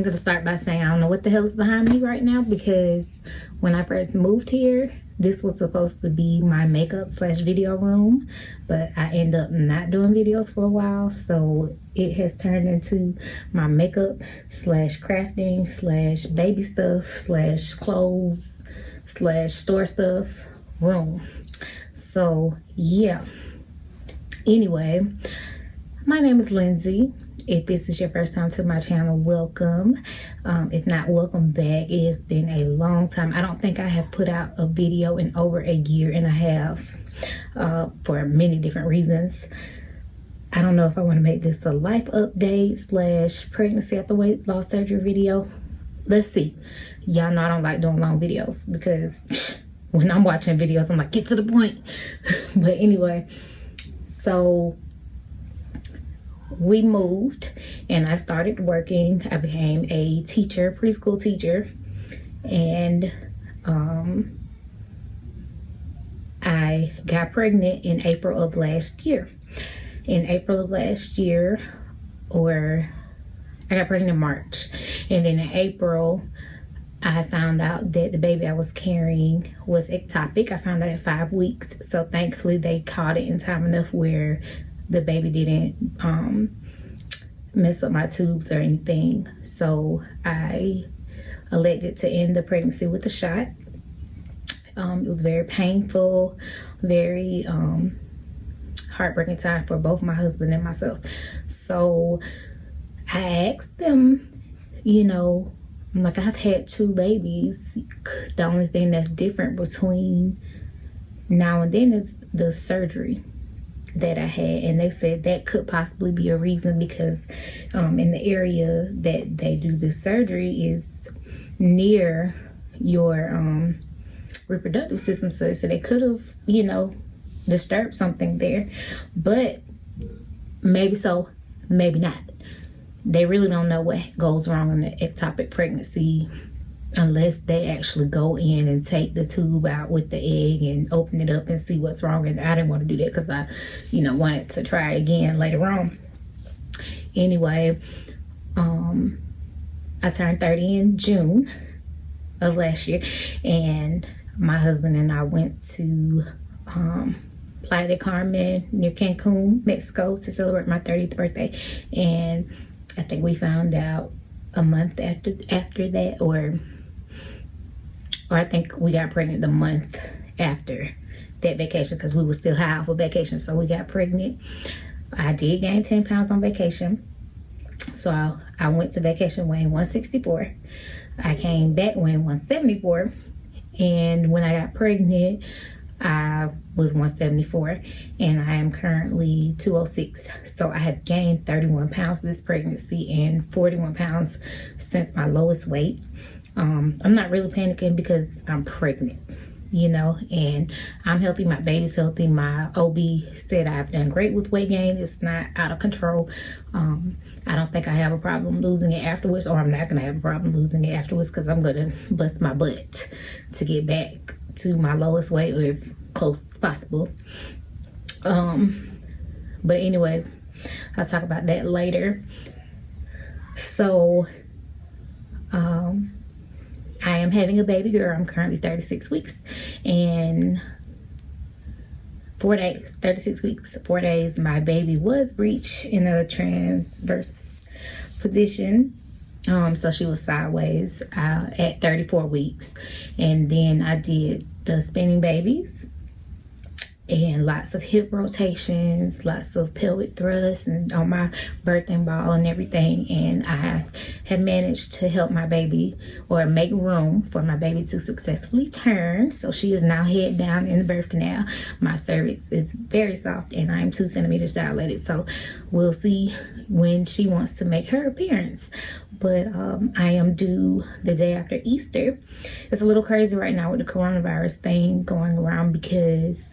I'm gonna start by saying I don't know what the hell is behind me right now, because when I first moved here, this was supposed to be my makeup slash video room, but I end up not doing videos for a while, so it has turned into my makeup slash crafting slash baby stuff slash clothes slash store stuff room. So yeah, anyway, my name is Lindsay. If this is your first time to my channel, welcome. If not, welcome back. It has been a long time. I don't think I have put out a video in over a year and a half for many different reasons. I don't know if I want to make this a life update slash pregnancy after weight loss surgery video. Let's see. Y'all know I don't like doing long videos, because when I'm watching videos, I'm like, get to the point. But anyway, so we moved and I started working. I became a teacher, preschool teacher, and I got pregnant in April of last year. Or I got pregnant in March, and then in April I found out that the baby I was carrying was ectopic. I found out at 5 weeks, so thankfully they caught it in time enough where the baby didn't mess up my tubes or anything. So I elected to end the pregnancy with a shot. It was very painful, very heartbreaking time for both my husband and myself. So I asked them, you know, I'm like, I've had 2 babies. The only thing that's different between now and then is the surgery that I had. And they said that could possibly be a reason, because in the area that they do the surgery is near your reproductive system, so they could have, you know, disturbed something there. But maybe so, maybe not. They really don't know what goes wrong in the ectopic pregnancy unless they actually go in and take the tube out with the egg and open it up and see what's wrong. And I didn't want to do that because I, you know, wanted to try again later on. Anyway, I turned 30 in June of last year, and my husband and I went to Playa del Carmen near Cancun, Mexico, to celebrate my 30th birthday. And I think we found out a month after that, or I think we got pregnant the month after that vacation, because we were still high off of vacation. So we got pregnant. I did gain 10 pounds on vacation. So I went to vacation weighing 164. I came back weighing 174. And when I got pregnant, I was 174, and I am currently 206. So I have gained 31 pounds this pregnancy and 41 pounds since my lowest weight. I'm not really panicking because I'm pregnant, you know, and I'm healthy. My baby's healthy. My OB said I've done great with weight gain. It's not out of control. I don't think I have a problem losing it afterwards, or I'm not going to have a problem losing it afterwards, because I'm going to bust my butt to get back to my lowest weight, or if close as possible. But anyway, I'll talk about that later. So I am having a baby girl. I'm currently 36 weeks and 4 days. 36 weeks, 4 days. My baby was breech in a transverse position. So she was sideways at 34 weeks. And then I did the spinning babies and lots of hip rotations, lots of pelvic thrusts, and on my birthing ball and everything. And I have managed to help my baby, or make room for my baby to successfully turn. So she is now head down in the birth canal. My cervix is very soft, and I am 2 centimeters dilated. So we'll see when she wants to make her appearance. But I am due the day after Easter. It's a little crazy right now with the coronavirus thing going around, because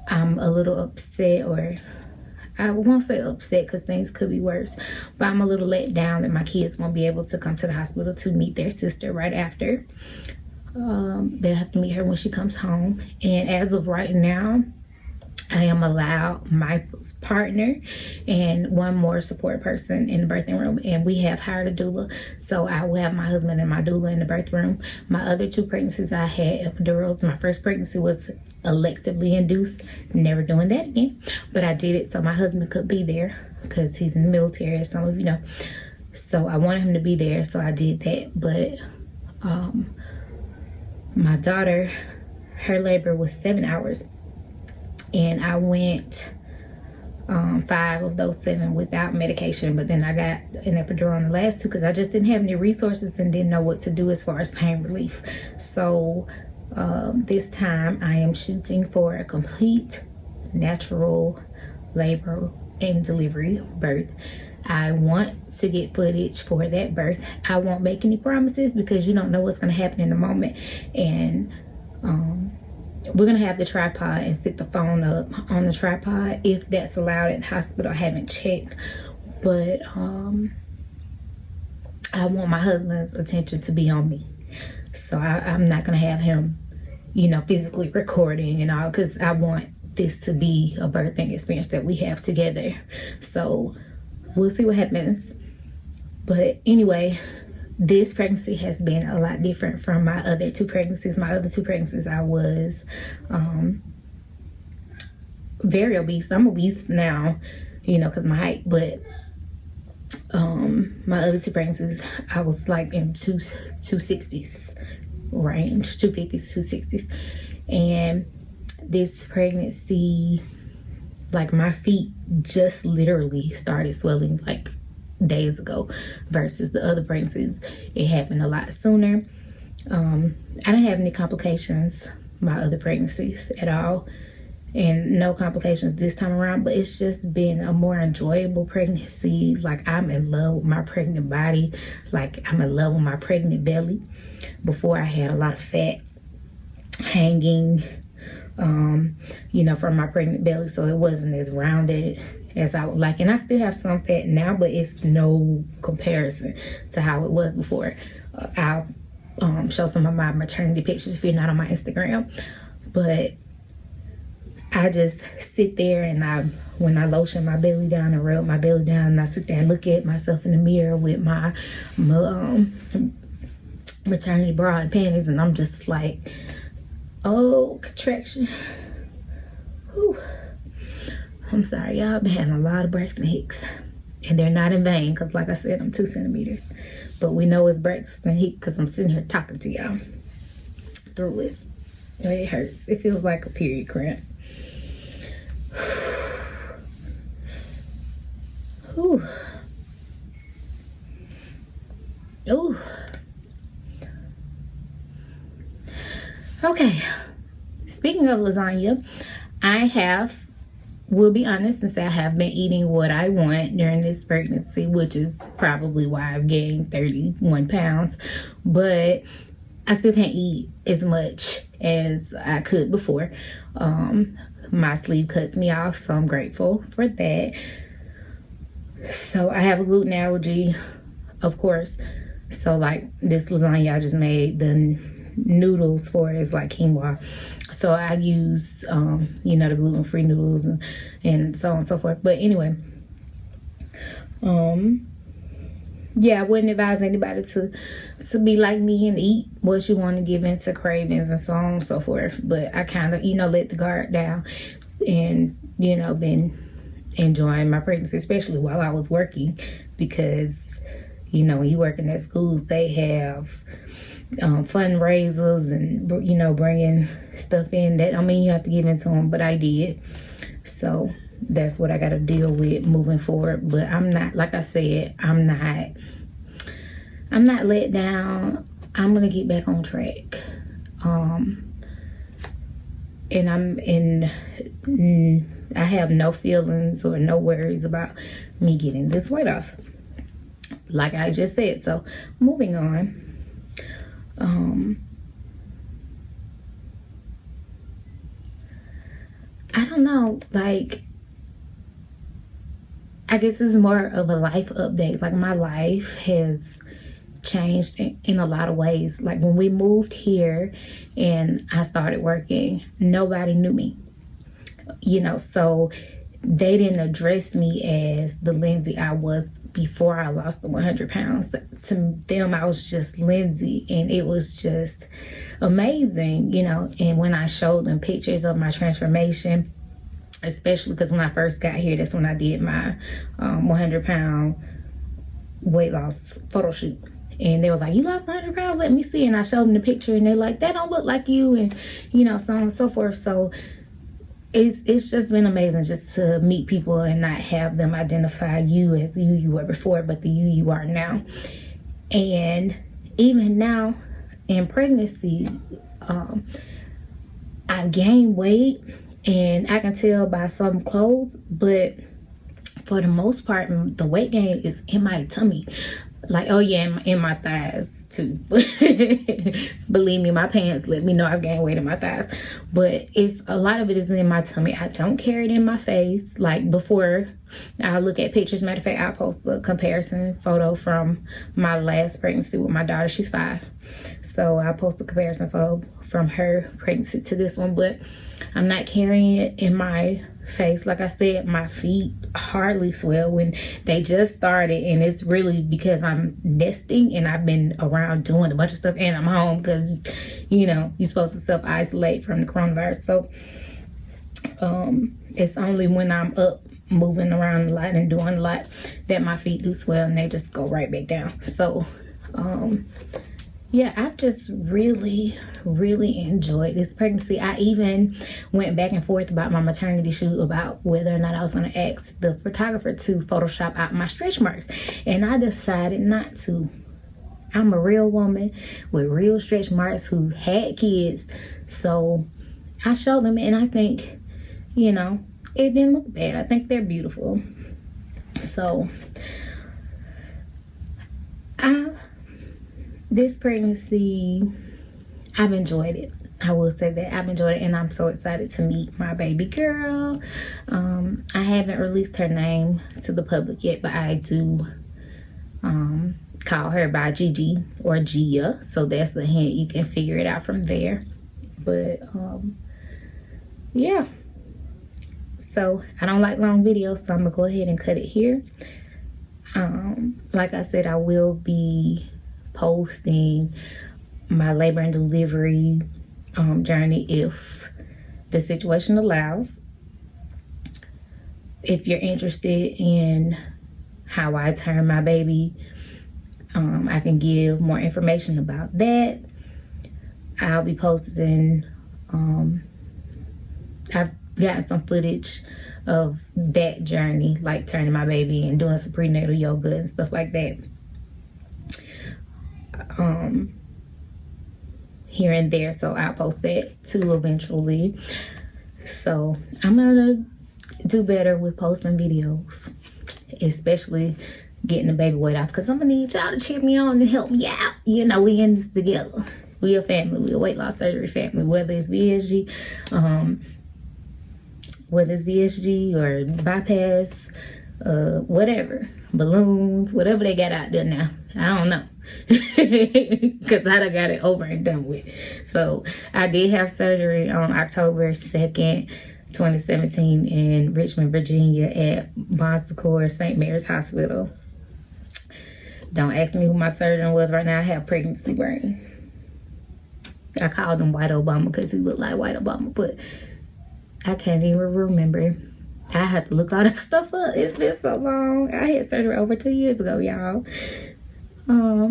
I'm a little upset, or I won't say upset because things could be worse, but I'm a little let down that my kids won't be able to come to the hospital to meet their sister right after. They'll have to meet her when she comes home. And as of right now, I I am allowed my partner and one more support person in the birthing room, and we have hired a doula. So I will have my husband and my doula in the birth room. My other 2 pregnancies, I had epidurals. My first pregnancy was electively induced. Never doing that again, but I did it so my husband could be there because he's in the military, as some of you know. So I wanted him to be there, so I did that. But my daughter, her labor was 7 hours. And I went 5 of those 7 without medication. But then I got an epidural on the last 2 because I just didn't have any resources and didn't know what to do as far as pain relief. So this time I am shooting for a complete natural labor and delivery birth. I want to get footage for that birth. I won't make any promises because you don't know what's going to happen in the moment. And we're going to have the tripod and stick the phone up on the tripod if that's allowed at the hospital. I haven't checked, but I want my husband's attention to be on me. So I'm not going to have him, physically recording and all, because I want this to be a birthing experience that we have together. So we'll see what happens. But anyway, this pregnancy has been a lot different from my other 2 pregnancies. My other 2 pregnancies, I was very obese. I'm obese now, because of my height. But my other 2 pregnancies, I was like in 260s range, 250s, 260s. And this pregnancy, like my feet just literally started swelling like days ago versus the other pregnancies. It happened a lot sooner. I didn't have any complications my other pregnancies at all, and no complications this time around, but it's just been a more enjoyable pregnancy. Like, I'm in love with my pregnant body. Like, I'm in love with my pregnant belly. Before, I had a lot of fat hanging from my pregnant belly, so it wasn't as rounded as I would like. And I still have some fat now, but it's no comparison to how it was before. I'll show some of my maternity pictures if you're not on my Instagram. But I just sit there and when I lotion my belly down and rub my belly down, and I sit there and look at myself in the mirror with my maternity bra and panties, and I'm just like, oh, contraction. Whew. I'm sorry, y'all. I've been having a lot of Braxton Hicks. And they're not in vain, because like I said, I'm 2 centimeters. But we know it's Braxton Hicks because I'm sitting here talking to y'all through it. It hurts. It feels like a period cramp. Ooh. Ooh. Okay. Speaking of lasagna, will be honest and say I have been eating what I want during this pregnancy, which is probably why I've gained 31 pounds. But I still can't eat as much as I could before. My sleeve cuts me off, so I'm grateful for that. So I have a gluten allergy, of course. So like this lasagna I just made, the noodles for it is like quinoa. So I use, the gluten-free noodles and so on and so forth. But anyway, I wouldn't advise anybody to be like me and eat what you want to give into cravings and so on and so forth. But I kind of, let the guard down and, been enjoying my pregnancy, especially while I was working, because, when you working at schools, they have fundraisers and bringing stuff in that you have to give into them, but I did. So that's what I got to deal with moving forward. But I'm not, like I said, I'm not let down. I'm gonna get back on track. And I have no feelings or no worries about me getting this weight off, like I just said. So moving on. I don't know, like, I guess this is more of a life update. Like, my life has changed in a lot of ways. Like, when we moved here and I started working, nobody knew me. you know, so they didn't address me as the Lindsay I was before I lost the 100 pounds. To them, I was just Lindsay, and it was just amazing, you know. And when I showed them pictures of my transformation, especially because when I first got here, that's when I did my 100-pound weight loss photo shoot. And they were like, you lost 100 pounds? Let me see. And I showed them the picture, and they're like, that don't look like you, and, you know, so on and so forth. So it's just been amazing just to meet people and not have them identify you as the you were before, but the you are now. And even now in pregnancy, I gained weight, and I can tell by some clothes, but for the most part, the weight gain is in my tummy. Like, oh yeah, in my thighs too. Believe me, my pants let me know I've gained weight in my thighs. But it's a lot of it is in my tummy. I don't carry it in my face. Like before, I look at pictures. Matter of fact, I'll post a comparison photo from my last pregnancy with my daughter. She's 5. So I'll post a comparison photo from her pregnancy to this one. But I'm not carrying it in my face. Like I said, my feet hardly swell when they just started, and it's really because I'm nesting and I've been around doing a bunch of stuff, and I'm home because, you know, you're supposed to self-isolate from the coronavirus. So it's only when I'm up moving around a lot and doing a lot that my feet do swell, and they just go right back down. So yeah, I've just really enjoyed this pregnancy. I even went back and forth about my maternity shoot, about whether or not I was going to ask the photographer to Photoshop out my stretch marks. And I decided not to. I'm a real woman with real stretch marks who had kids. So I showed them, and I think, you know, it didn't look bad. I think they're beautiful. So this pregnancy, I've enjoyed it. I will say that I've enjoyed it, and I'm so excited to meet my baby girl. I haven't released her name to the public yet, but I do call her by Gigi or Gia. So that's a hint. You can figure it out from there. But yeah. So I don't like long videos, so I'm gonna go ahead and cut it here. Like I said, I will be posting my labor and delivery journey if the situation allows. If you're interested in how I turned my baby, I can give more information about that. I'll be posting, I've gotten some footage of that journey, like turning my baby and doing some prenatal yoga and stuff like that. Here and there, so I'll post that too eventually. So I'm gonna do better with posting videos, especially getting the baby weight off, because I'm gonna need y'all to cheer me on and help me out. You know, we in this together. We a family. We a weight loss surgery family, whether it's VSG, or bypass, whatever, balloons, whatever they got out there now. I don't know. Because I done got it over and done with. So I did have surgery on October 2nd, 2017 in Richmond, Virginia at Bon Secours St. Mary's Hospital. Don't ask me who my surgeon was right now. I have pregnancy brain. I called him White Obama because he looked like White Obama, but I can't even remember. I had to look all that stuff up. It's been so long. I had surgery over 2 years ago, y'all. I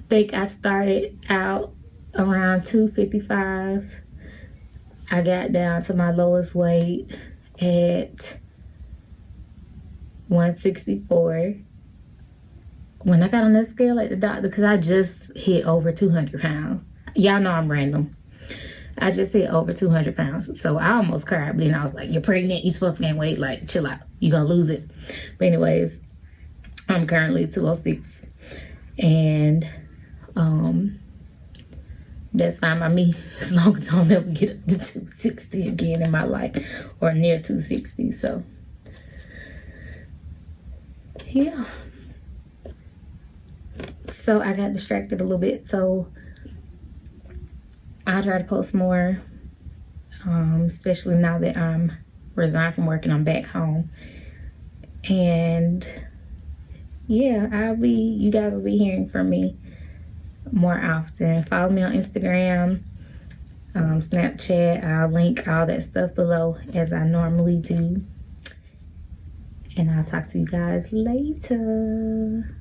think I started out around 255. I got down to my lowest weight at 164. When I got on that scale at the doctor, because I just hit over 200 pounds. Y'all know I'm random. I just hit over 200 pounds. So I almost cried. But then I was like, you're pregnant. You're supposed to gain weight. Like, chill out. You're going to lose it. But anyways, I'm currently 206. And that's fine by me. As long as I'll never get up to 260 again in my life. Or near 260. So, yeah. So I got distracted a little bit. So I'll try to post more especially now that I'm resigned from work and I'm back home. And yeah, you guys will be hearing from me more often. Follow me on Instagram, Snapchat. I'll link all that stuff below as I normally do. And I'll talk to you guys later.